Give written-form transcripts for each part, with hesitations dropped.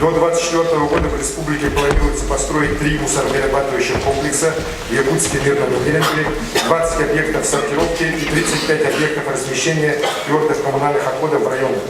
До 2024 года в республике планируется построить 3 мусороперерабатывающих комплекса в Якутске, Мирном и Миренке, 20 объектов сортировки и 35 объектов размещения твердых коммунальных отходов в районах.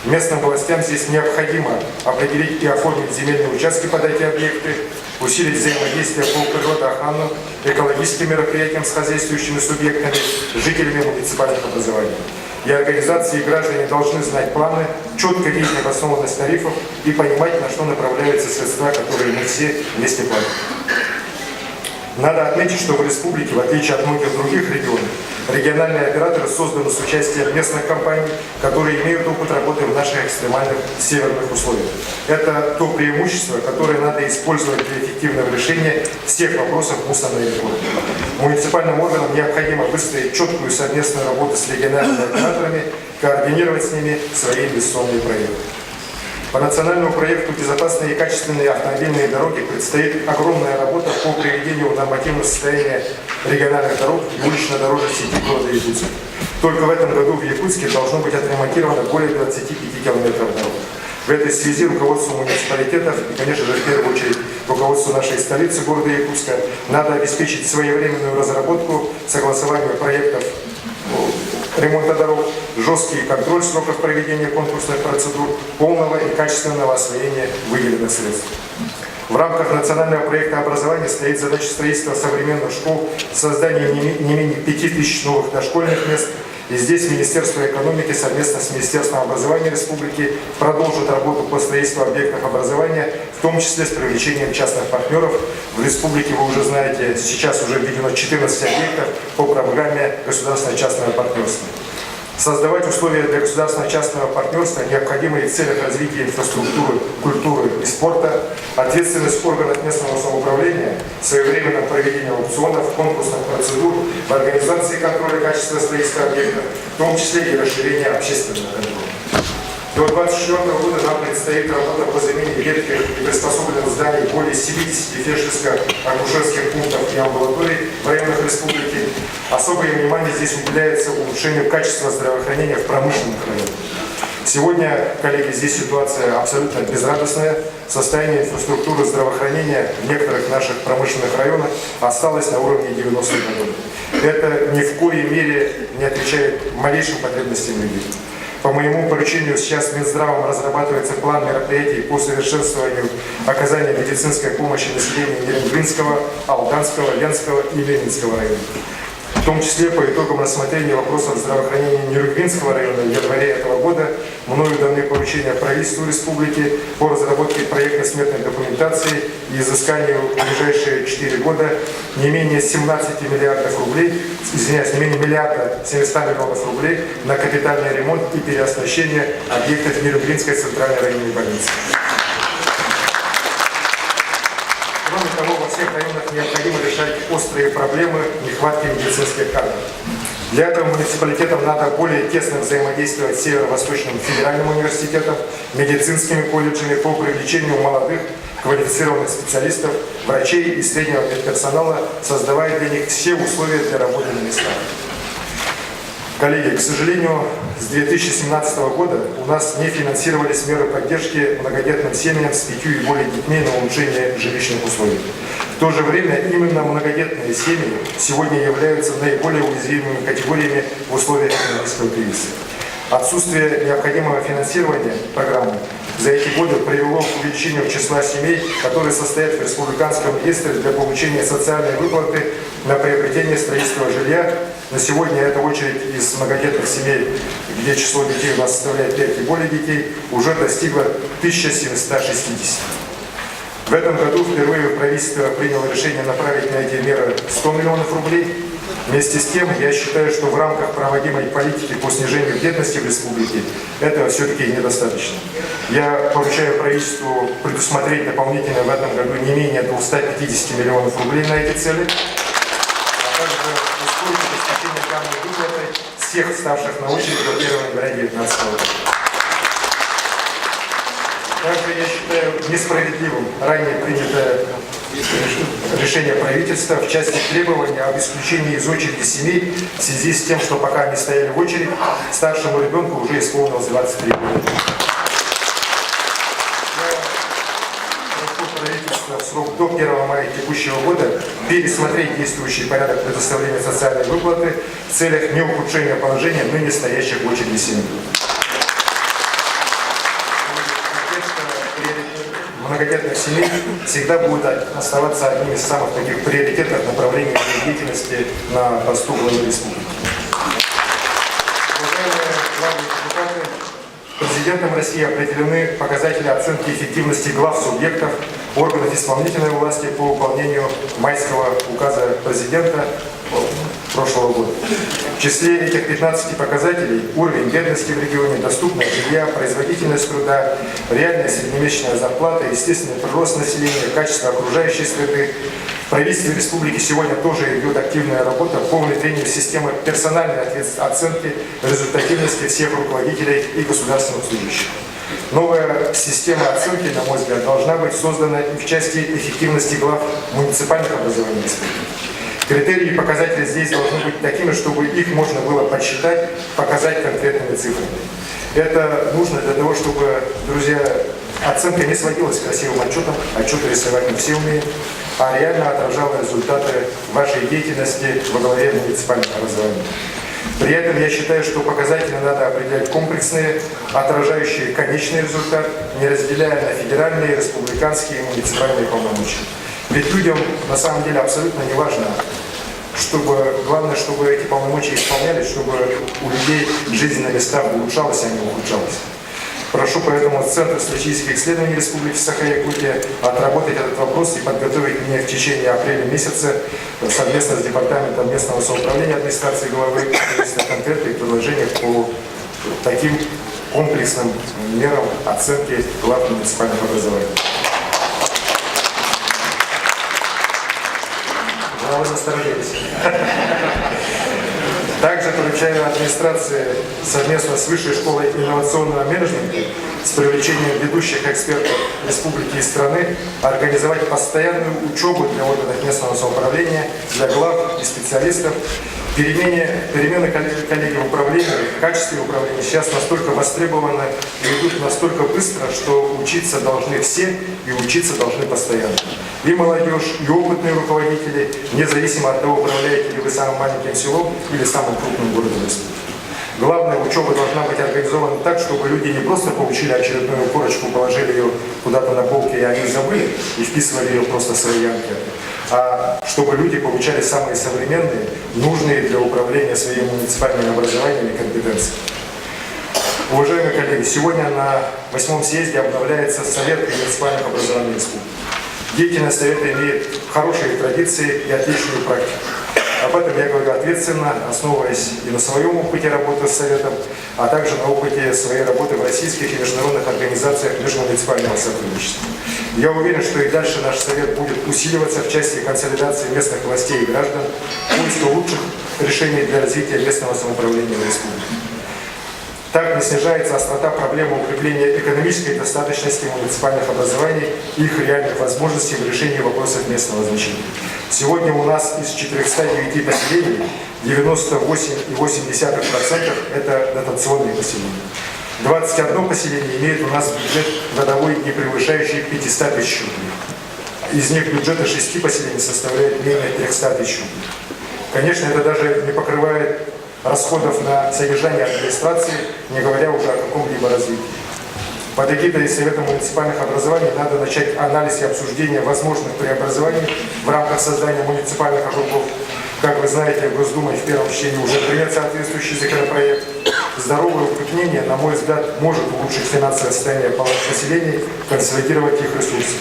Местным властям здесь необходимо определить и оформить земельные участки под эти объекты, усилить взаимодействие по природоохранным, экологическим мероприятиям с хозяйствующими субъектами, жителями муниципальных образований. И организации и граждане должны знать планы, четко видеть обоснованность тарифов и понимать, на что направляются средства, которые мы все вместе платим. Надо отметить, что в республике, в отличие от многих других регионов, региональные операторы созданы с участием местных компаний, которые имеют опыт работы в наших экстремальных северных условиях. Это то преимущество, которое надо использовать для эффективного решения всех вопросов мусорной реформы. Муниципальным органам необходимо выстроить четкую совместную работу с региональными операторами, координировать с ними свои инвестиционные проекты. По национальному проекту «Безопасные и качественные автомобильные дороги» предстоит огромная работа по приведению нормативного состояния региональных дорог и улично-дорожной сети города Якутска. Только в этом году в Якутске должно быть отремонтировано более 25 километров дорог. В этой связи руководству муниципалитетов и, конечно же, в первую очередь руководству нашей столицы города Якутска надо обеспечить своевременную разработку, согласование проектов ремонта дорог, жесткий контроль сроков проведения конкурсных процедур, полного и качественного освоения выделенных средств. В рамках национального проекта образования стоит задача строительства современных школ, создания не менее 5000 новых дошкольных мест. И здесь Министерство экономики совместно с Министерством образования республики продолжит работу по строительству объектов образования, в том числе с привлечением частных партнеров. В республике, вы уже знаете, сейчас уже введено 14 объектов по программе государственно-частного партнерства. Создавать условия для государственно-частного партнерства, необходимые в целях развития инфраструктуры, культуры и спорта, ответственность органов местного самоуправления, своевременное проведение аукционов, конкурсных процедур, в организации контроля качества строительства объектов, в том числе и расширение общественного контроля. До 2024 года нам предстоит работа по замене ветхих и приспособленных зданий более 70 фельдшерско-акушерских пунктов и амбулаторий в районах республики. Особое внимание здесь уделяется улучшению качества здравоохранения в промышленных районах. Сегодня, коллеги, здесь ситуация абсолютно безрадостная. Состояние инфраструктуры здравоохранения в некоторых наших промышленных районах осталось на уровне 90-х годов. Это ни в коей мере не отвечает малейшим потребностям людей. По моему поручению сейчас Минздравом разрабатывается план мероприятий по совершенствованию оказания медицинской помощи населению Нерюнгринского, Алданского, Ленского и Ленинского районов. В том числе по итогам рассмотрения вопросов здравоохранения Нерюнгринского района в январе этого года мною даны поручения правительству республики по разработке проектно-сметной документации и изысканию в ближайшие 4 года не менее 17 миллиардов рублей, извиняюсь, не менее миллиарда 700 миллионов рублей на капитальный ремонт и переоснащение объектов Нерюнгринской центральной районной больницы. Кроме того, во всех районах необходимо решать острые проблемы нехватки медицинских кадров. Для этого муниципалитетам надо более тесно взаимодействовать с Северо-Восточным федеральным университетом, медицинскими колледжами по привлечению молодых квалифицированных специалистов, врачей и среднего медперсонала, создавая для них все условия для работы на местах. Коллеги, к сожалению, с 2017 года у нас не финансировались меры поддержки многодетным семьям с 5 и более детьми на улучшение жилищных условий. В то же время именно многодетные семьи сегодня являются наиболее уязвимыми категориями в условиях экономического кризиса. Отсутствие необходимого финансирования программы за эти годы привело к увеличению числа семей, которые состоят в республиканском реестре для получения социальной выплаты на приобретение строительства жилья. На сегодня эта очередь из многодетных семей, где число детей у нас составляет 5 и более детей, уже достигла 1760. В этом году впервые правительство приняло решение направить на эти меры 100 миллионов рублей. Вместе с тем, я считаю, что в рамках проводимой политики по снижению бедности в республике этого все-таки недостаточно. Я поручаю правительству предусмотреть дополнительно в этом году не менее 250 миллионов рублей на эти цели, а также ускорить обеспечение данной выплаты всех вставших на очередь до 1 января 2019 года. Также я считаю несправедливым ранее принятое решение правительства в части требования об исключении из очереди семей в связи с тем, что пока они стояли в очередь, старшему ребенку уже исполнилось 23 года. правительства в срок до 1 мая текущего года пересмотреть действующий порядок предоставления социальной выплаты в целях не ухудшения положения ныне стоящих в очереди семей. Многодетных семей всегда будет оставаться одним из самых таких приоритетных направлений деятельности на посту главы республики. Уважаемые главные депутаты, президентом России определены показатели оценки эффективности глав субъектов органов исполнительной власти по выполнению майского указа президента прошлого года. В числе этих 15 показателей уровень бедности в регионе, доступность жилья, производительность труда, реальная среднемесячная зарплата, естественный прирост населения, качество окружающей среды. В правительстве республики сегодня тоже идет активная работа по внедрению системы персональной оценки результативности всех руководителей и государственных служащих. Новая система оценки, на мой взгляд, должна быть создана и в части эффективности глав муниципальных образований республики. Критерии и показатели здесь должны быть такими, чтобы их можно было подсчитать, показать конкретными цифрами. Это нужно для того, чтобы, друзья, оценка не сводилась к красивым отчетам, отчеты рисовать мы все умеем, а реально отражала результаты вашей деятельности во главе муниципальных образований. При этом я считаю, что показатели надо определять комплексные, отражающие конечный результат, не разделяя на федеральные, республиканские и муниципальные полномочия. Ведь людям на самом деле абсолютно не важно, главное, чтобы эти полномочия исполнялись, чтобы у людей жизнь на местах улучшалась, а не ухудшалась. Прошу поэтому Центр стратегических исследований Республики Саха-Якутия отработать этот вопрос и подготовить мне в течение апреля месяца совместно с Департаментом местного самоуправления администрации главы конкретные предложения по таким комплексным мерам оценки глав муниципальных образований. Вы насторожились. Также поручаю администрации совместно с Высшей школой инновационного менеджмента с привлечением ведущих экспертов республики и страны организовать постоянную учебу для органов местного самоуправления, для глав и специалистов. Перемены коллеги в управлении, в качестве управления сейчас настолько востребованы и идут настолько быстро, что учиться должны все и учиться должны постоянно. И молодежь, и опытные руководители, независимо от того, управляете ли вы самым маленьким селом или самым крупным городом республики. Главное, учеба должна быть организована так, чтобы люди не просто получили очередную корочку, положили ее куда-то на полке и они забыли, и вписывали ее просто в свои анкеты, а чтобы люди получали самые современные, нужные для управления своим муниципальным образованием и компетенциями. Уважаемые коллеги, сегодня на 8-м съезде обновляется Совет муниципальных образований республики. Деятельность Совета имеет хорошие традиции и отличную практику. Об этом я говорю ответственно, основываясь и на своем опыте работы с Советом, а также на опыте своей работы в российских и международных организациях межмуниципального сотрудничества. Я уверен, что и дальше наш Совет будет усиливаться в части консолидации местных властей и граждан, поиска лучших решений для развития местного самоуправления в республике. Так не снижается острота проблемы укрепления экономической достаточности муниципальных образований и их реальных возможностей в решении вопросов местного значения. Сегодня у нас из 409 поселений 98,8% это дотационные поселения. 21 поселение имеет у нас бюджет годовой, не превышающий 500 тысяч рублей. Из них бюджеты 6 поселений составляет менее 300 тысяч рублей. Конечно, это даже не покрывает расходов на содержание администрации, не говоря уже о каком-либо развитии. Под эгидой Совета муниципальных образований надо начать анализ и обсуждение возможных преобразований в рамках создания муниципальных округов. Как вы знаете, в Госдуме в первом чтении уже принят соответствующий законопроект. Здоровое укрупнение, на мой взгляд, может улучшить финансовое состояние поселений, консолидировать их ресурсы.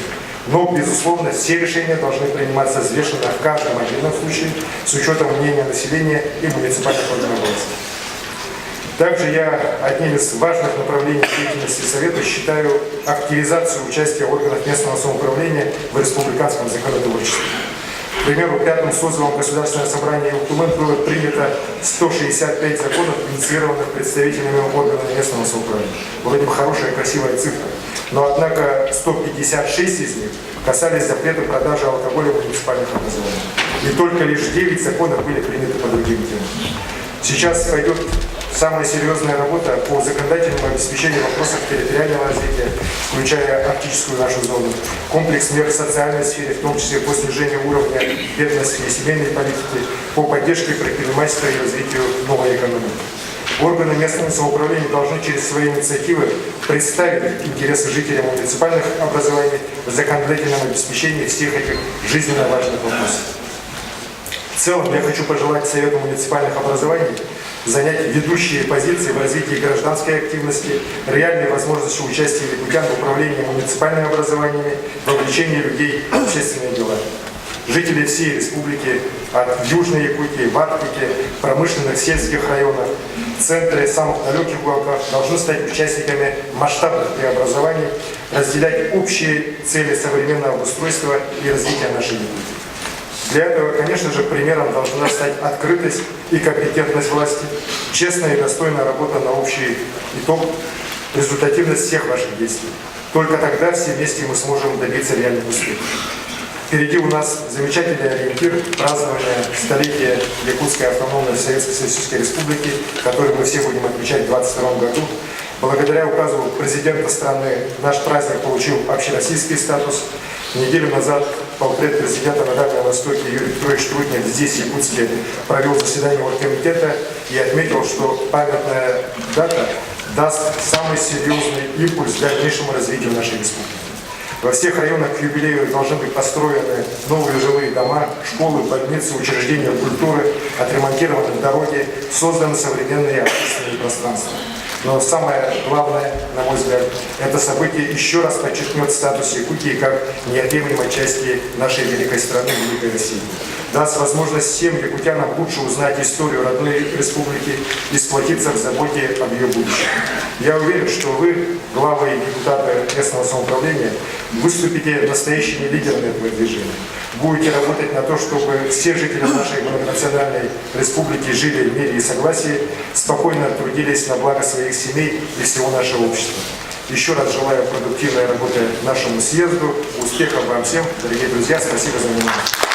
Но, безусловно, все решения должны приниматься взвешенно в каждом отдельном случае с учетом мнения населения и муниципальных органов власти. Также я одним из важных направлений деятельности Совета считаю активизацию участия органов местного самоуправления в республиканском законотворчестве. К примеру, пятым созывом Государственного собрания Уктумэн было принято 165 законов, инициированных представителями органов местного самоуправления. Вроде бы хорошая, красивая цифра. Но, однако, 156 из них касались запрета продажи алкоголя в муниципальных образованиях. И только лишь 9 законов были приняты по другим темам. Сейчас пойдет самая серьезная работа по законодательному обеспечению вопросов территориального развития, включая арктическую нашу зону, комплекс мер в социальной сфере, в том числе по снижению уровня бедности и семейной политики, по поддержке предпринимательства и развитию новой экономики. Органы местного самоуправления должны через свои инициативы представить интересы жителей муниципальных образований в законодательном обеспечении всех этих жизненно важных вопросов. В целом я хочу пожелать Совету муниципальных образований занять ведущие позиции в развитии гражданской активности, реальной возможностью участия якутян в управлении муниципальными образованиями, вовлечении людей в общественные дела. Жители всей республики, от Южной Якутии, в Арктике, промышленных сельских районах, в центре самых далеких уголков должны стать участниками масштабных преобразований, разделять общие цели современного обустройства и развития нашей Якутии. Для этого, конечно же, примером должна стать открытость и компетентность власти, честная и достойная работа на общий итог, результативность всех ваших действий. Только тогда все вместе мы сможем добиться реальных успехов. Впереди у нас замечательный ориентир празднования столетия Якутской автономной Советской Социалистической Республики, который мы все будем отмечать в 2022 году. Благодаря указу президента страны наш праздник получил общероссийский статус. Неделю назад портрет президента на Дальнем Востоке Юрий Петрович Трутнев здесь, в Якутске, провел заседание оргкомитета и отметил, что памятная дата даст самый серьезный импульс дальнейшему развитию нашей республики. Во всех районах к юбилею должны быть построены новые жилые дома, школы, больницы, учреждения культуры, отремонтированы дороги, созданы современные общественные пространства. Но самое главное, на мой взгляд, это событие еще раз подчеркнет статус Якутии как неотъемлемой части нашей великой страны, великой России. Даст возможность всем якутянам лучше узнать историю родной республики и сплотиться в заботе об ее будущем. Я уверен, что вы, главы и депутаты местного самоуправления, выступите настоящими лидерами этого движения. Будете работать на то, чтобы все жители нашей многонациональной республики жили в мире и согласии, спокойно трудились на благо своих семей и всего нашего общества. Еще раз желаю продуктивной работы нашему съезду, успехов вам всем, дорогие друзья, спасибо за внимание.